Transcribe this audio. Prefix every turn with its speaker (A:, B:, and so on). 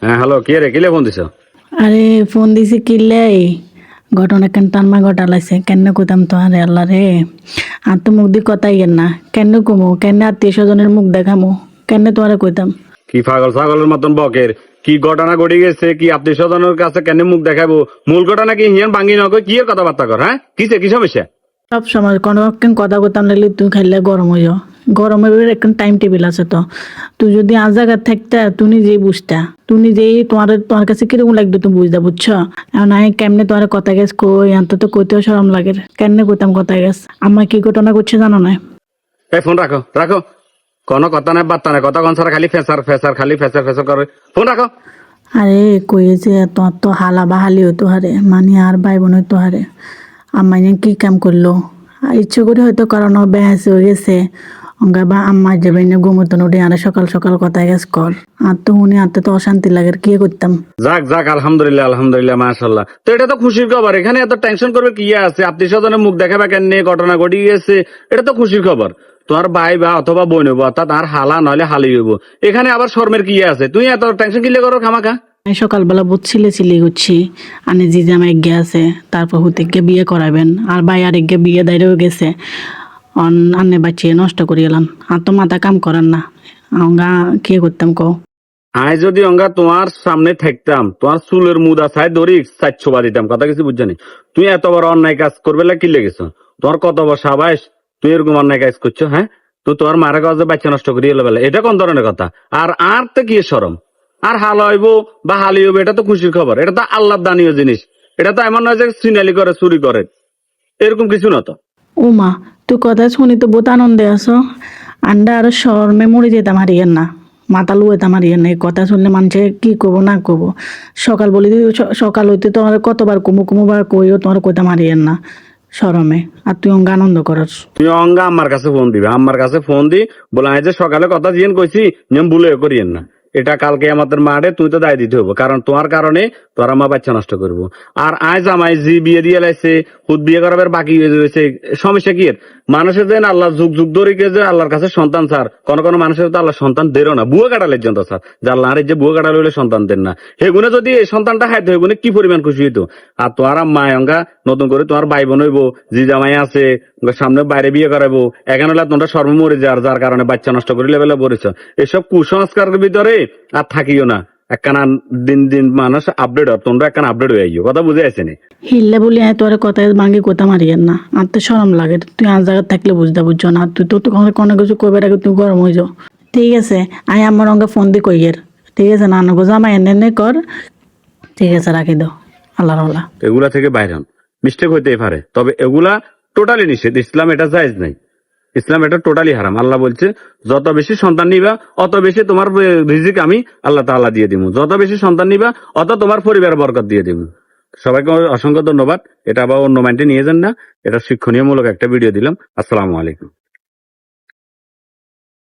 A: হ্যাঁ হ্যালো, কে রে? কিলে ফোন দিছ?
B: আরে ফোন দিছি কিল্লাই ঘটনা কেন টানমা ঘটালাইছে কেন কইতাম তো আরে আল্লাহ রে আর তো মুখ দিয়ে কথাই গেন না কেন কমু কেন আত্মীয় স্বজনের মুখ দেখামু কেন তোমারে কইতাম
A: কি পাগল ছাগলের মতন বকের? কি ঘটনা ঘটে গেছে? কি আত্মীয় স্বজনের কাছে কেন মুখ দেখাবো? মূল ঘটনা কি হিয়ান ভাঙ্গি নকই? কি এর কথাবার্তা কর? হ্যাঁ কিসে কি সমস্যা?
B: সব সময় কোনো কেন কথা কইতাম লাগলে তুই খাইলে গরম হইও গরমের একটা টাইম টেবিল আছে তো তুই যদি আজ জায়গা থাকতা তুই নিজেই বুঝতা তুই নিজেই তোমার কাছে কিরকম লাগবে তুমি বুঝতা বুঝছো এখন আমি কেমনে তোমার কথা গেছ কই আনতে তো কইতেও শরম লাগে কেমনে কইতাম কথা গেছ আমার কি ঘটনা করছে জানো না
A: এই ফোন রাখো রাখো, কোনো কথা নাই বার্তা নাই, কথা কনসার খালি ফেসার ফেসার খালি ফেসার ফেসার করে। ফোন রাখো।
B: আরে কয়ে যে তোর তো হালা বাহালি হইতো হারে মানে আর ভাই বোন হইতো হারে আম্মাই কি কাম করলো আর ইচ্ছে করে হয়তো কারণ বেহাস হয়ে গেছে অঙ্গা বা আম্মা যাবে না ঘুমোতো উঠে আর সকাল সকাল কথা গেছ কর আর তো উনি আনতে তো অশান্তি লাগে কি করতাম
A: যাক যাক, আলহামদুলিল্লাহ আলহামদুলিল্লাহ, মাশাআল্লাহ। তো এটা তো খুশির খবর, এখানে এত টেনশন করবে কি আছে? আত্মীয় স্বজনের মুখ দেখাবে কেন? ঘটনা ঘটে গেছে, এটা তো খুশির খবর। তোমার ভাই বা অথবা বোন হইব, অর্থাৎ আর হালা নইলে হালি হইব, এখানে আবার শর্মের কি আছে? তুই এত টেনশন কিলে করো খামাখা?
B: আমি সকালবেলা বুঝছিলে চিলি করছি আনে জি জামাই গে আছে তারপর হতে গিয়ে বিয়ে করাবেন আর ভাই আরেক গে বিয়ে দাঁড়িয়েও গেছে আন্নে বাচ্চিয়ে নষ্ট করে এলাম আর তো মাথা কাম করার না অঙ্গা কি করতাম কও
A: আই যদি অঙ্গা তোমার সামনে থাকতাম, তোমার চুলের মুদা ছাই দড়ি চারশো বা দিতাম, কথা কিছু বুঝছানি? তুই এত বড় অন্যায় কাজ করবে কি লেগেছ? তোমার কত বড় সাবাস, তুই এরকম অন্যায় কাজ করছো? হ্যাঁ, তো তোমার মারা কাজে বাচ্চা নষ্ট করিয়ে এলো বেলা, এটা কোন ধরনের কথা? আর তো কি সরম? আর হাল হইব বা হালি হইব, এটা তো খুশির খবর, এটা তো আল্লাহ দানীয় জিনিস। এটা তো এমন নয় যে সিনালি করে চুরি করে, এরকম কিছু না তো।
B: ও মা তুই কথা শুনি তো বহুত আনন্দে আছো আন্ডা আরো শর্মে মরে যেতাম হারিয়েন না মাথা লুয়েতাম হারিয়েন না এই কথা শুনলে মানুষে কি করবো না করবো সকাল বলি সকাল হইতে তোমার কতবার কুমু কইও তোমার কইতাম হারিয়েন না শরমে আর তুই অঙ্গ আনন্দ করস
A: তুই অঙ্গা আমার কাছে ফোন দিবে, আমার কাছে ফোন দি বলে আজ যে সকালে কথা জিয়েন কইছি নিয়ম ভুলে করিয়েন না, এটা কালকে আমাদের মাঠে তুই তো দায় দিতে হবো, কারণ তোমার কারণে তোর আমার বাচ্চা নষ্ট করবো। আর আজ আমায় জি বিয়ে দিয়ে লাইছে, খুদ বিয়ে করাবার বাকি হয়ে রয়েছে, সমস্যা কি এর? মানুষের যেন আল্লাহ যুগ যুগ ধরে যে আল্লাহর কাছে সন্তান স্যার, কোন মানুষের তো আল্লাহ সন্তান দেরও না, বুয়া কাটালের জন্য স্যার, যে আল্লাহ যে বুয়া কাটাল হইলে সন্তান দেন না, হেগুনে যদি এই সন্তানটা খাইতে হেগুনে কি পরিমাণ খুশি হইতো। আর তোমার আম্মায় অঙ্গা নতুন করে তোমার ভাই বোন হইবো, জি জামাই আছে, সামনে বাইরে বিয়ে করাবো, এখানে হলে তোমরা সর্ব মরে যার কারণে বাচ্চা নষ্ট করে লেভেলে পড়েছ। এসব কুসংস্কারের ভিতরে আর থাকিও না, একখানা দিন দিন মানুষ আপডেট হয়, তোমরা একখানা আপডেট হয়ে আইও, কথা বুঝে আসেনি?
B: হিললে বলি আয় তোর কথা ভাঙ্গি কথা মারিয়েন না আর তো শরম লাগে তুই আজ জায়গা থাকলে বুঝতে বুঝছো না তুই তো কোনো কিছু কবে আগে তুই গরম হয়ে যাও ঠিক আছে আয় আমার অঙ্গে ফোন দি কইয়ের ঠিক আছে না নগো জামাই এনে কর ঠিক আছে রাখি দাও আল্লাহ আল্লাহ
A: এগুলা থেকে বাইরে হন, মিস্টেক হইতেই পারে, তবে এগুলা টোটালি নিষেধ, ইসলাম এটা জায়েজ নাই, ইসলাম এটা টোটালি হারাম। আল্লাহ বলছে যত বেশি সন্তান নিবা অত বেশি তোমার রিজিক আমি আল্লাহ তাআলা দিয়ে দিব, যত বেশি সন্তান নিবা অত তোমার পরিবারের বরকত দিয়ে দিব। সবাইকে অসংখ্য ধন্যবাদ। এটা আবার অন্য মাইন্ডে নিয়ে যান না, এটা শিক্ষণীয়মূলক একটা ভিডিও দিলাম। আসসালামু আলাইকুম।